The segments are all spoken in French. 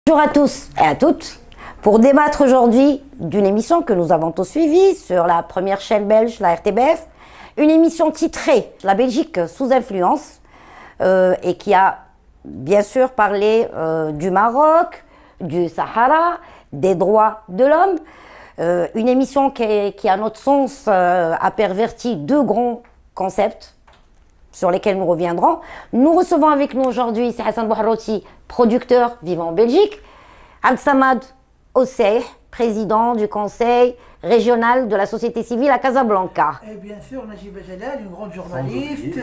Bonjour à tous et à toutes pour débattre aujourd'hui d'une émission que nous avons tous suivie sur la première chaîne belge, la RTBF, une émission titrée « La Belgique sous influence » et qui a bien sûr parlé du Maroc, du Sahara, des droits de l'homme, une émission qui à notre sens a perverti deux grands concepts sur lesquels nous reviendrons. Nous recevons avec nous aujourd'hui Hassan Bouharrouti, producteur vivant en Belgique, Abdessamad Osseh, président du conseil régional de la société civile à Casablanca. Et bien sûr, Najiba Jalal, une grande journaliste,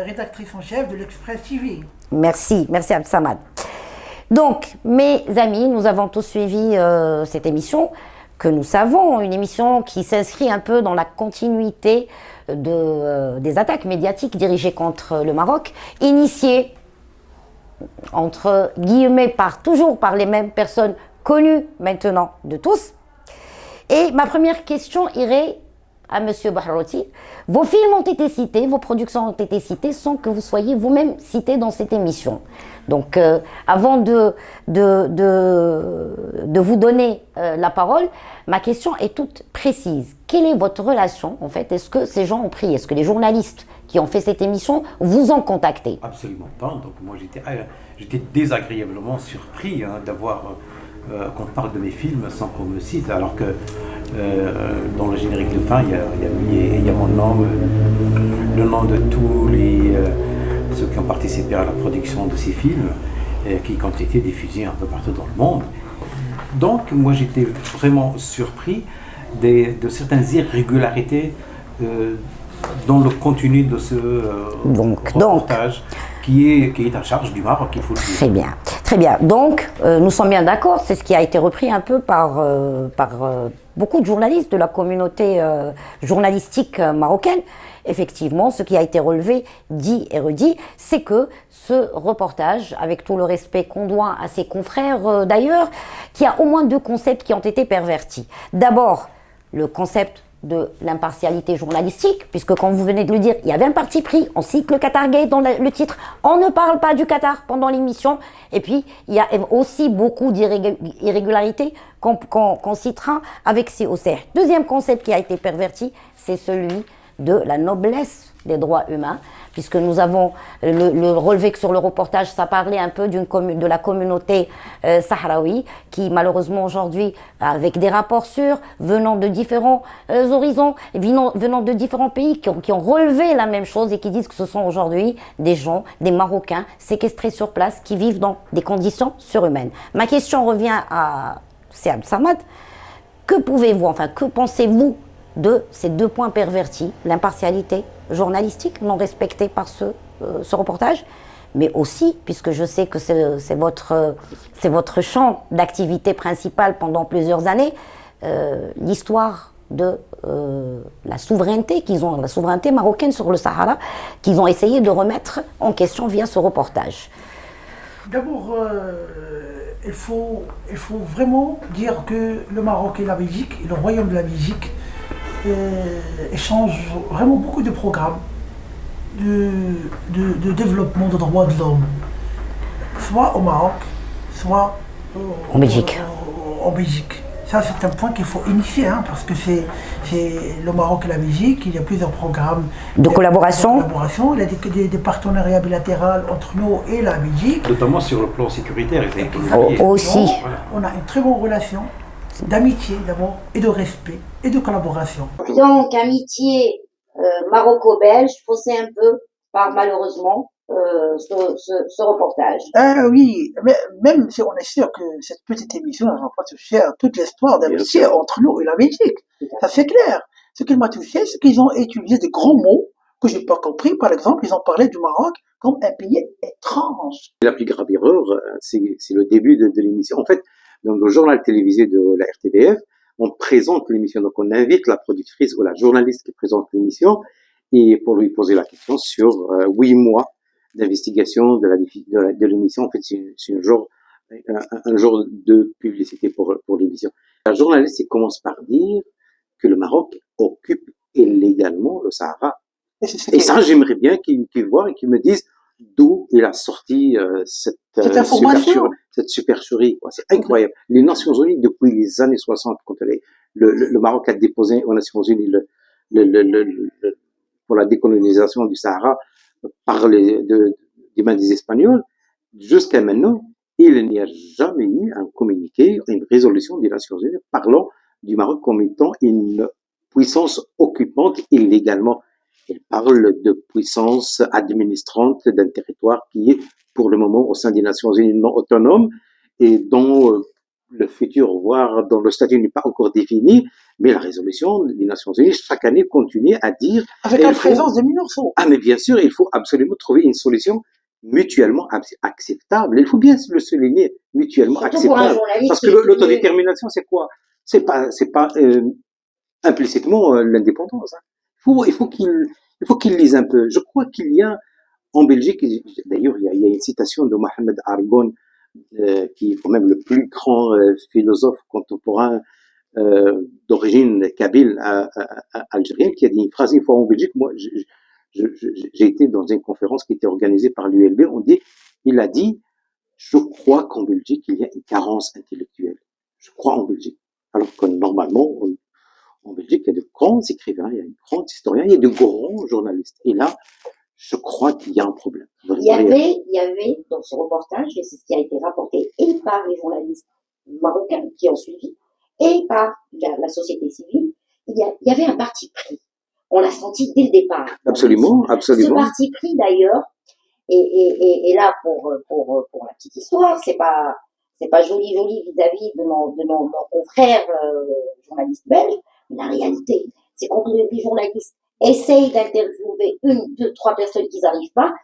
rédactrice en chef de l'Express TV. Merci Abdessamad. Donc, mes amis, nous avons tous suivi cette émission que nous savons, une émission qui s'inscrit un peu dans la continuité des attaques médiatiques dirigées contre le Maroc, initiées entre guillemets toujours par les mêmes personnes connues maintenant de tous. Et ma première question irait à Monsieur Bouharrouti. Vos films ont été cités, vos productions ont été citées sans que vous soyez vous-même cité dans cette émission. Donc, avant de vous donner la parole, ma question est toute précise. Quelle est votre relation, en fait? Est-ce que ces gens ont pris, est-ce que les journalistes qui ont fait cette émission vous ont contacté? Absolument pas. Donc, moi, j'étais désagréablement surpris d'avoir qu'on parle de mes films sans qu'on me cite, alors que dans le générique de fin, il y a mon nom, le nom de tous ceux qui ont participé à la production de ces films, qui ont été diffusés un peu partout dans le monde. Donc, moi, j'étais vraiment surpris de certaines irrégularités dans le contenu de ce reportage qui est à charge du Maroc, il faut le dire. Très bien. Donc, nous sommes bien d'accord, c'est ce qui a été repris un peu par beaucoup de journalistes de la communauté journalistique marocaine. Effectivement, ce qui a été relevé, dit et redit, c'est que ce reportage, avec tout le respect qu'on doit à ses confrères d'ailleurs, qu'il y a au moins deux concepts qui ont été pervertis. D'abord, le concept de l'impartialité journalistique, puisque comme vous venez de le dire, il y avait un parti pris, on cite le Qatar Gate dans le titre, on ne parle pas du Qatar pendant l'émission, et puis il y a aussi beaucoup d'irrégularités qu'on citera avec COCR. Deuxième concept qui a été perverti, c'est celui de la noblesse des droits humains, puisque nous avons le relevé que sur le reportage, ça parlait un peu de la communauté sahraoui, qui malheureusement aujourd'hui, avec des rapports sûrs, venant de différents horizons, venant de différents pays, qui ont relevé la même chose et qui disent que ce sont aujourd'hui des gens, des Marocains séquestrés sur place, qui vivent dans des conditions surhumaines. Ma question revient à Abdessamad. Que pensez-vous de ces deux points pervertis, l'impartialité journalistique non respectée par ce reportage, mais aussi, puisque je sais que c'est votre champ d'activité principal pendant plusieurs années, l'histoire de la souveraineté la souveraineté marocaine sur le Sahara, qu'ils ont essayé de remettre en question via ce reportage. D'abord, il faut vraiment dire que le Maroc et la Belgique, et le Royaume de la Belgique, échangent vraiment beaucoup de programmes de développement des droits de l'homme, soit au Maroc, soit en Belgique. Ça, c'est un point qu'il faut initier, parce que c'est le Maroc et la Belgique, il y a plusieurs programmes de collaboration. Il y a des partenariats bilatéraux entre nous et la Belgique. Notamment sur le plan sécuritaire. Aussi. On a une très bonne relation d'amitié d'abord, et de respect, et de collaboration. Donc, amitié maroco-belge, faussée un peu par, malheureusement, ce reportage. Oui, mais même si on est sûr que cette petite émission ne va pas toucher à toute l'histoire d'amitié entre nous et la Belgique. Ça c'est clair. Ce qui m'a touché, c'est qu'ils ont utilisé des grands mots que j'ai pas compris. Par exemple, ils ont parlé du Maroc comme un pays étrange. La plus grave erreur, c'est le début de l'émission. En fait, dans le journal télévisé de la RTBF, on présente l'émission. Donc, on invite la productrice ou la journaliste qui présente l'émission et pour lui poser la question sur 8 mois d'investigation de l'émission. En fait, c'est un genre de publicité pour l'émission. La journaliste commence par dire que le Maroc occupe illégalement le Sahara. Et ça, j'aimerais bien qu'ils voient et qu'ils me disent d'où il a sorti Cette information. cette supercherie. C'est incroyable. Les Nations Unies, depuis les années 60, quand le Maroc a déposé aux Nations Unies pour la décolonisation du Sahara par des mains des Espagnols, jusqu'à maintenant, il n'y a jamais eu un communiqué, une résolution des Nations Unies parlant du Maroc comme étant une puissance occupante illégalement. Il parle de puissance administrante d'un territoire qui est pour le moment au sein des Nations Unies non autonome et dont le futur, voire dont le statut n'est pas encore défini, mais la résolution des Nations Unies chaque année continue à dire... Avec la présence des MINURSO. Ah mais bien sûr, il faut absolument trouver une solution mutuellement acceptable. Il faut bien le souligner, mutuellement Surtout acceptable. Parce que l'autodétermination, c'est quoi? C'est pas implicitement l'indépendance. Hein. Il faut qu'il lise un peu. Je crois qu'il y a en Belgique, d'ailleurs, il y a une citation de Mohamed Arbon, qui est quand même le plus grand philosophe contemporain d'origine kabyle algérienne, qui a dit une phrase une fois en Belgique. Moi, j'ai été dans une conférence qui était organisée par l'ULB. Il a dit, je crois qu'en Belgique, il y a une carence intellectuelle. Je crois en Belgique. Alors que normalement, en Belgique, il y a de grands écrivains, il y a de grands historiens, il y a de grands journalistes. Et là, je crois qu'il y a un problème. Il y avait dans ce reportage, et c'est ce qui a été rapporté et par les journalistes marocains qui ont suivi, et par la société civile, il y avait un parti pris. On l'a senti dès le départ. Absolument, absolument. Ce parti pris d'ailleurs, et là pour la petite histoire, c'est pas joli vis-à-vis de nos confrères journalistes belges, mais la réalité, c'est quand les journalistes essayent d'interviewer 1, 2, 3 personnes qui n'arrivent pas,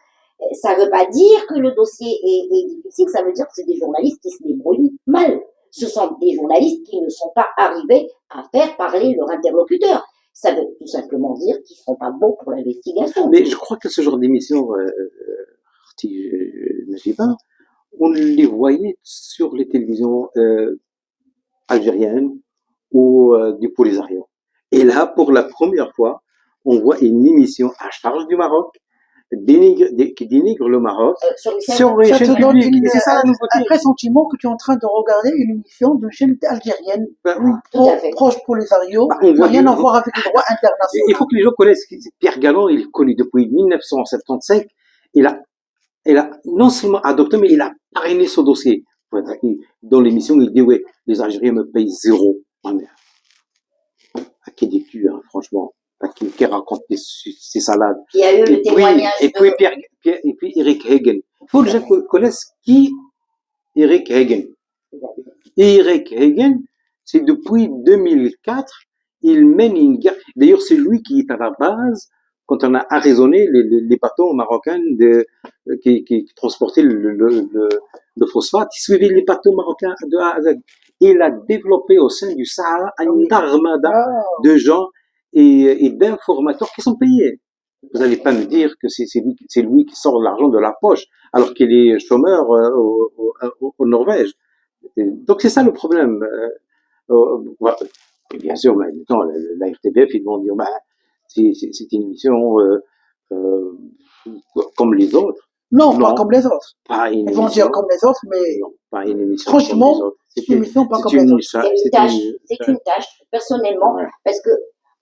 ça veut pas dire que le dossier est difficile, ça veut dire que c'est des journalistes qui se débrouillent mal. Ce sont des journalistes qui ne sont pas arrivés à faire parler leur interlocuteur. Ça veut tout simplement dire qu'ils ne sont pas bons pour l'investigation. Mais je crois que ce genre d'émission, Najiba, on les voyait sur les télévisions algériennes ou du Polisario. Et là, pour la première fois, on voit une émission à charge du Maroc qui dénigre le Maroc sur les chaînes publiques. C'est ça la nouveauté. Un pressentiment que tu es en train de regarder une émission d'une chaîne algérienne proche Polisario, rien à voir avec le droit international. Il faut que les gens connaissent Pierre Galland, il est connu depuis 1975. Il a non seulement adopté, mais il a parrainé ce dossier. Dans l'émission, il dit, ouais, les Algériens me payent 0. Ah, mais à qui dis-tu, hein, franchement? À qui raconte ces salades? Il y a eu le témoignage et puis Eric Hagen. Il faut que les gens connaissent qui Eric Hagen. Eric Hagen, c'est depuis 2004, il mène une guerre. D'ailleurs, c'est lui qui est à la base quand on a arraisonné les bateaux marocains qui transportaient le phosphate. Il suivait les bateaux marocains de A à Z. Il a développé au sein du Sahara une armada de gens et d'informateurs qui sont payés. Vous n'allez pas me dire que c'est lui qui sort l'argent de la poche alors qu'il est chômeur au Norvège. Donc c'est ça le problème. Et bien sûr, maintenant, la RTBF, ils vont dire, c'est une émission comme les autres. Non, pas comme les autres. Ils vont dire comme les autres, mais non, pas une émission franchement, comme les autres. C'est une émission pas comme les autres. C'est une tâche, personnellement, parce que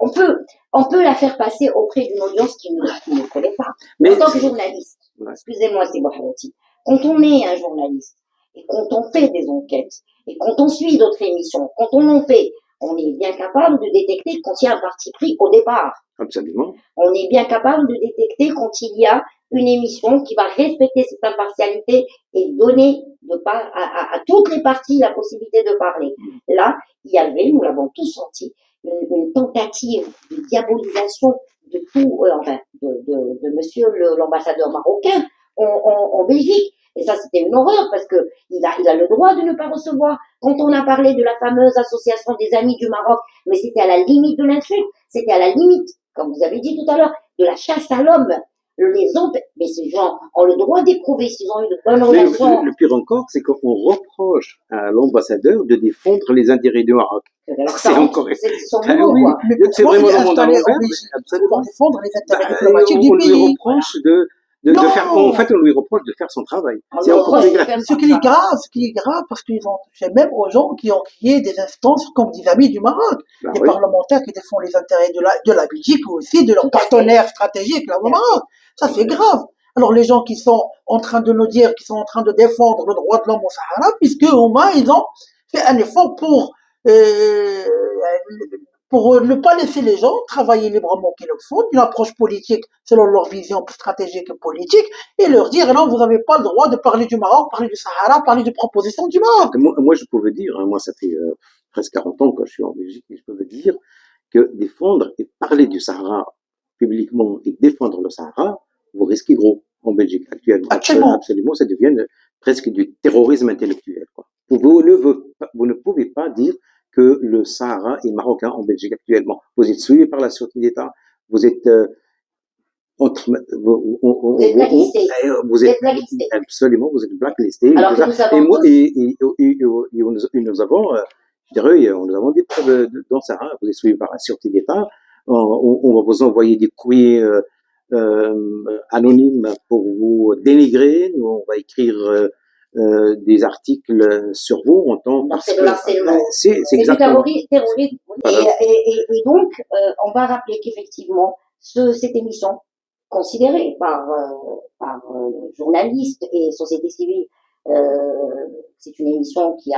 on peut la faire passer auprès d'une audience qui ne connaît pas. Mais en tant que journaliste, excusez-moi, c'est Bahrouti, quand on est un journaliste, et quand on fait des enquêtes, et quand on suit d'autres émissions, quand on en fait, on est bien capable de détecter quand il y a un parti pris au départ. Absolument. On est bien capable de détecter quand il y a une émission qui va respecter cette impartialité et donner à toutes les parties la possibilité de parler. Là, il y avait, nous l'avons tous senti, une tentative de diabolisation de tout, de monsieur l'ambassadeur marocain en Belgique. Et ça, c'était une horreur parce que il a le droit de ne pas recevoir. Quand on a parlé de la fameuse association des amis du Maroc, mais c'était à la limite de l'insulte, c'était à la limite, comme vous avez dit tout à l'heure, de la chasse à l'homme. Les autres, mais ces gens ont le droit d'éprouver s'ils ont eu de bonnes relations. Le pire encore, c'est qu'on reproche à l'ambassadeur de défendre les intérêts du Maroc. C'est encore. C'est son boulot, quoi. C'est vraiment le monde à l'envers. Pour défendre les intérêts diplomatiques du pays. On lui reproche Non. faire, en fait, on lui reproche de faire son travail. On C'est lui encore reproche plus de grave. faire Ce qui est grave, parce qu'ils ont touché même aux gens qui ont créé des instances comme des amis du Maroc, Bah des oui. parlementaires qui défendent les intérêts de la Belgique ou aussi de leurs Tout à fait. partenaires stratégiques là au Maroc. Ça c'est grave. Alors les gens qui sont en train de nous dire qu'ils sont en train de défendre le droit de l'homme au Sahara, puisque au moins ils ont fait un effort pour ne pas laisser les gens travailler librement qu'ils le font, d'une approche politique selon leur vision stratégique et politique, et leur dire non, vous n'avez pas le droit de parler du Maroc, parler du Sahara, parler des propositions du Maroc. Moi, je peux vous dire, hein, moi, ça fait presque 40 ans que je suis en Belgique, et je peux vous dire que défendre et parler du Sahara publiquement et défendre le Sahara, vous risquez gros en Belgique actuellement. Absolument. Absolument, ça devient presque du terrorisme intellectuel, quoi. Vous ne pouvez pas dire que le Sahara est marocain en Belgique actuellement. Vous êtes suivi par la sûreté d'État, vous êtes Vous êtes blacklisté. vous êtes absolument, vous êtes blacklisté. Alors que nous savons tous. Nous avons, je dirais, nous avons des preuves dans ça. Vous êtes suivi par la sûreté d'État. On va vous envoyer des courriers anonymes pour vous dénigrer. Nous, on va écrire des articles sur vous en tant Donc c'est de l'harcèlement. C'est C'est du exactement. terrorisme. Voilà. Et donc, on va rappeler qu'effectivement, cette émission, considérée par journalistes et société civile, c'est une émission qui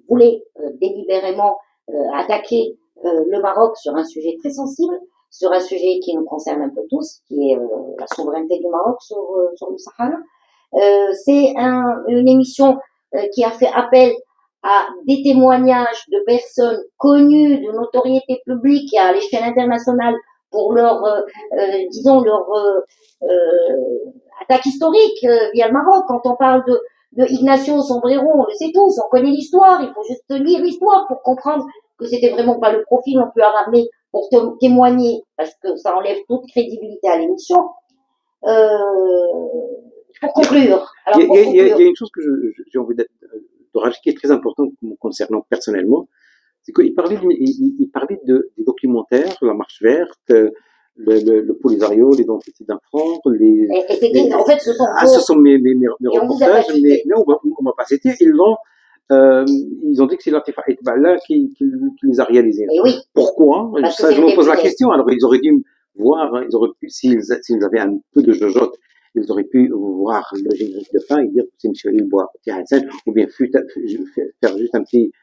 voulait délibérément attaquer le Maroc sur un sujet très sensible, sur un sujet qui nous concerne un peu tous, qui est la souveraineté du Maroc sur le Sahara. C'est une émission qui a fait appel à des témoignages de personnes connues, de notoriété publique et à l'échelle internationale pour leur, disons, leur attaque historique via le Maroc. Quand on parle de Ignacio Sombrero, on le sait tous, on connaît l'histoire, il faut juste lire l'histoire pour comprendre que c'était vraiment pas le profil non plus à ramener pour témoigner, parce que ça enlève toute crédibilité à l'émission. Pour conclure. Alors, Il y a une chose que j'ai envie de rajouter qui est très importante me concernant personnellement, c'est qu'il parlait des documentaires, la marche verte, le Polisario, l'identité d'un franc, et c'était, en fait, ce sont mes reportages, mais on m'a pas cité, ils ont dit que c'est Latifa Etbala qui les a réalisés. Et oui. Pourquoi? Ça, je me pose la question. Alors, ils auraient dû voir, ils auraient pu, s'ils avaient un peu de jojote, ils auraient pu voir le générique de fin et dire que c'est M. Ilboa, ou bien faire juste un petit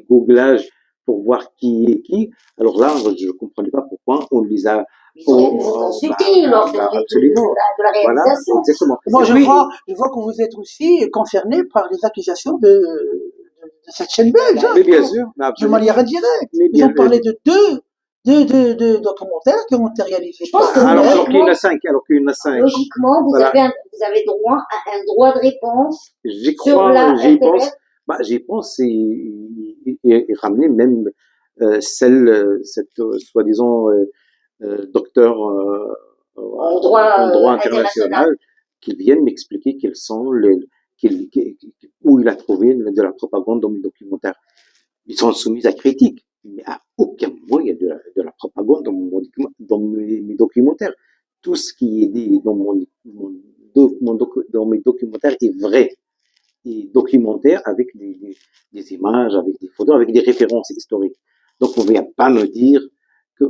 googlage pour voir qui est qui. Alors là, je ne comprenais pas pourquoi on les a consultés lors de la réalisation. Voilà, exactement. Moi, je vois que vous êtes aussi concerné par les accusations de cette chaîne belge. Mais bien sûr. De manière indirecte. Ils ont parlé de deux documentaires qui ont été réalisés. Je pense que alors qu'il y en a cinq. Logiquement, vous avez droit à un droit de réponse sur la j'y pense. J'y pense et ramener même cette soi-disant docteur en droit international qui viennent m'expliquer quels sont où il a trouvé de la propagande dans mes documentaires. Ils sont soumis à critique, mais à aucun moment il y a de la propagande dans mes documentaires. Tout ce qui est dit dans mes documentaires est vrai et documentaire avec des images, avec des photos, avec des références historiques. Donc on ne vient pas me dire que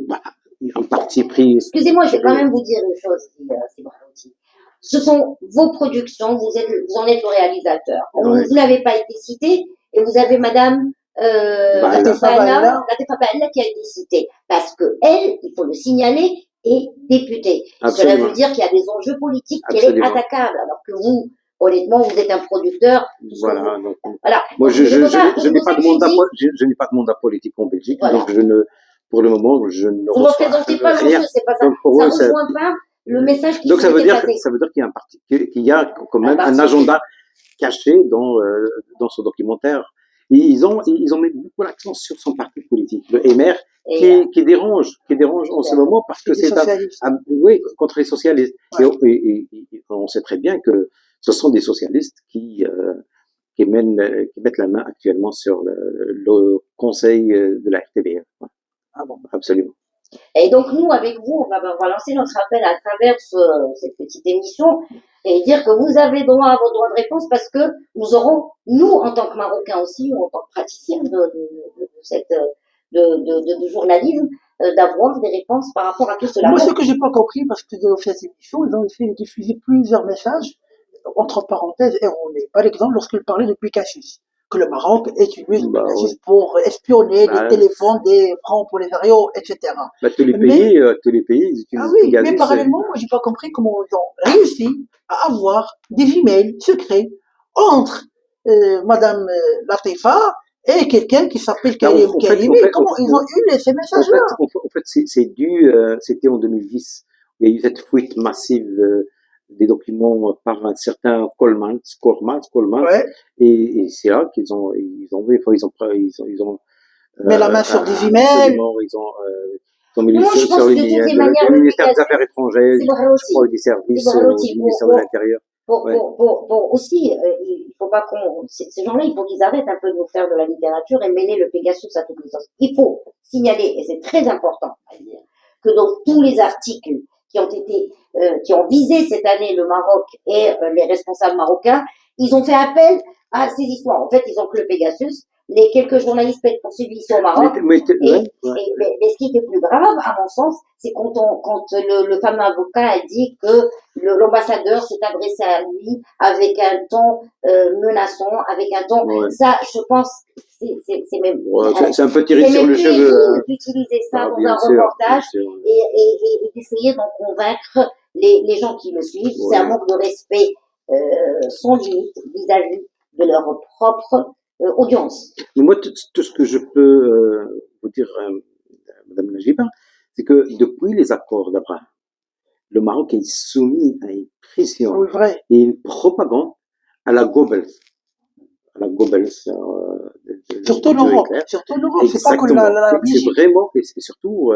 un parti pris. Excusez-moi, je vais quand même vous dire une chose, Sibranouti. Ce sont vos productions, vous en êtes le réalisateur. Ouais. Vous n'avez pas été cité et vous avez Madame Latifa Balla qui a été citée parce que elle, il faut le signaler, est députée. Absolument. Cela veut dire qu'il y a des enjeux politiques qu'elle est attaquable, alors que vous, honnêtement, vous êtes un producteur. Voilà. Voilà. Moi, je n'ai pas de mandat politique en Belgique, voilà. Donc pour le moment, je ne vous représentez pas l'enjeu, c'est pas ça. Ça rejoint pas le message qui donc ça veut dire qu'il y a qu'il y a quand même un agenda caché dans ce documentaire. Et ils ont mis beaucoup l'accent sur son parti politique, le MR, qui dérange en ce moment parce que c'est oui, contre les socialistes. Ouais. Et on sait très bien que ce sont des socialistes qui mettent la main actuellement sur le conseil de la RTBF. Ah bon, absolument. Et donc nous, avec vous, on va lancer notre appel à travers cette petite émission et dire que vous avez droit à vos droits de réponse parce que nous aurons, nous, en tant que Marocains aussi, ou en tant que praticiens de journalisme, d'avoir des réponses par rapport à tout cela. Moi, ce que j'ai pas compris, parce que dans cette émission, ils ont fait diffuser plusieurs messages, entre parenthèses, erronés. Par exemple, lorsqu'ils parlaient de Pegasus, que le Maroc utilise le Pegasus pour espionner les téléphones des francs polysarios, etc. Tous les pays, ils utilisent ah oui, Pegasus. Mais parallèlement, moi, j'ai pas compris comment ils ont réussi à avoir des emails secrets entre Madame Latifa et quelqu'un qui s'appelle Karim Karimi. Comment ils ont eu ces messages-là? En fait, c'est dû, c'était en 2010. Il y a eu cette fuite massive des documents par un certain Coleman, ouais. et c'est là qu'ils ont mis la main sur des emails. Ils ont mis sur les le ministère des Affaires étrangères, je crois, des services du ministère de l'Intérieur. Pour aussi, il faut pas ces gens-là, il faut qu'ils arrêtent un peu de nous faire de la littérature et mêler le Pegasus à toutes les autres. Il faut signaler, et c'est très important à dire, que dans tous les articles qui ont visé cette année le Maroc et les responsables marocains, ils ont fait appel à ces histoires. En fait, ils ont que le Pegasus. Les quelques journalistes poursuivis ici au Maroc. Mais ce qui était plus grave, à mon sens, c'est quand le fameux avocat a dit que l'ambassadeur s'est adressé à lui avec un ton menaçant, avec un ton. Ça, je pense, c'est même. C'est un peu tiré sur le cheveu. D'utiliser ça dans un reportage et d'essayer d'en convaincre les gens qui le suivent. C'est un manque de respect sans limite vis-à-vis de leur propre audience. Mais moi, tout ce que je peux vous dire, Madame Najiba, c'est que depuis les accords d'Abraham, le Maroc est soumis à une pression et une propagande à la Goebbels. Surtout l'Europe. C'est pas que la c'est vraiment, et surtout,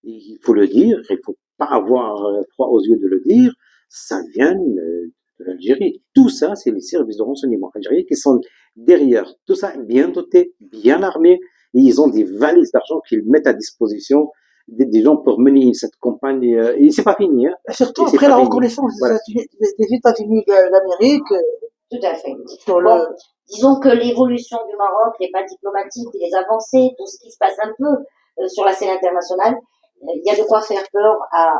il faut le dire, il faut pas avoir froid aux yeux de le dire, ça vient de l'Algérie. Tout ça, c'est les services de renseignement algériens qui sont derrière. Tout ça, bien dotés, bien armés, et ils ont des valises d'argent qu'ils mettent à disposition des gens pour mener cette campagne. Et c'est pas fini. Hein. Surtout après la reconnaissance des États-Unis d'Amérique. Tout à fait. Disons que l'évolution du Maroc, les pas diplomatiques, les avancées, tout ce qui se passe un peu sur la scène internationale, il y a de quoi faire peur à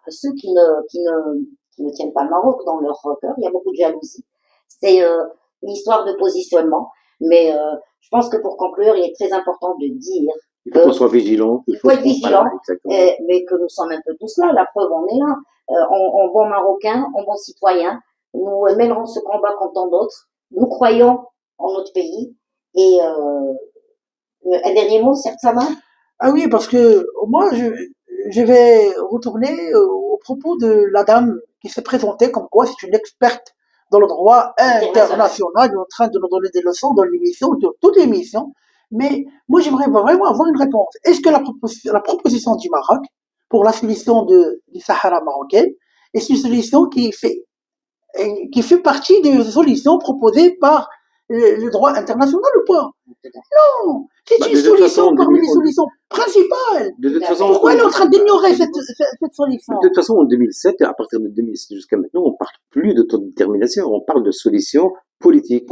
ceux qui ne tiennent pas le Maroc dans leur cœur. Il y a beaucoup de jalousie. C'est une histoire de positionnement. Mais je pense que pour conclure, il est très important de dire il faut qu'on soit vigilant. Il faut être vigilant, mais que nous sommes un peu tous là. La preuve, on est là. En bons Marocains, en bons citoyens, nous mènerons ce combat comme tant d'autres. Nous croyons en notre pays. Et un dernier mot, Serge Sama? Ah oui, parce que moi, je vais retourner au propos de la dame qui s'est présentée comme quoi c'est une experte dans le droit international, en train de nous donner des leçons dans l'émission, toute l'émission. Mais moi, j'aimerais vraiment avoir une réponse. Est-ce que la proposition du Maroc pour la solution du Sahara marocain est une solution qui fait partie des solutions proposées par le droit international ou pas? Non, c'est une solution parmi les solutions principales. De toute façon, pourquoi elle est en train d'ignorer cette solution? De toute façon, en 2007, à partir de 2007 jusqu'à maintenant, on parle plus d'autodétermination, on parle de solutions politiques.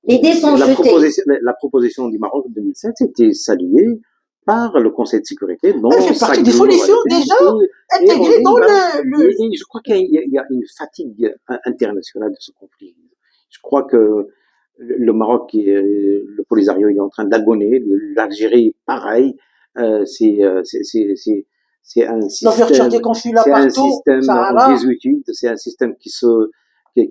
Les dés sont jetés. La proposition du Maroc en 2007 était saluée par le Conseil de sécurité. Elle fait partie des solutions déjà intégrées dans le... Et je crois qu'il y a une fatigue internationale de ce conflit. Je crois que le Maroc, le Polisario, il est en train d'agoner. L'Algérie, pareil. C'est un système. L'ouverture des consulats partout. C'est un système en désuétude. C'est un système qui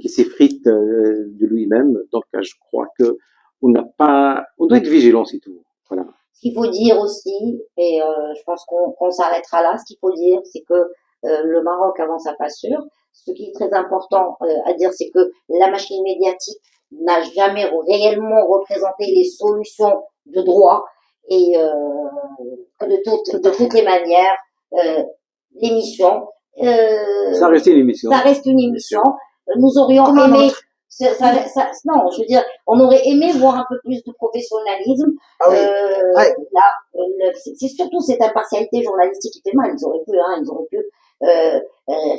s'effrite de lui-même. Donc, je crois que on doit être vigilant, c'est tout. Voilà. Ce qu'il faut dire aussi, et je pense qu'on s'arrêtera là, ce qu'il faut dire, c'est que le Maroc avance à pas sûr. Ce qui est très important à dire, c'est que la machine médiatique n'a jamais réellement représenté les solutions de droit et de toutes les manières, l'émission. Ça reste une émission. Ça reste une émission. Nous aurions aimé Non, je veux dire, on aurait aimé voir un peu plus de professionnalisme. Ah oui. Là, c'est surtout cette impartialité journalistique qui fait mal. Ils auraient pu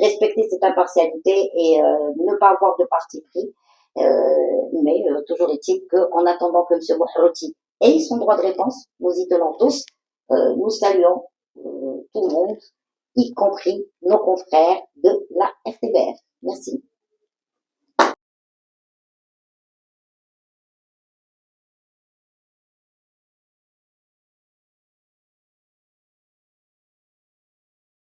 respecter cette impartialité et ne pas avoir de parti pris. Mais toujours est-il qu'en attendant que M. Bouhrouti ait son droit de réponse, nous y tenons tous. Nous saluons tout le monde, y compris nos confrères de la RTBF. Merci.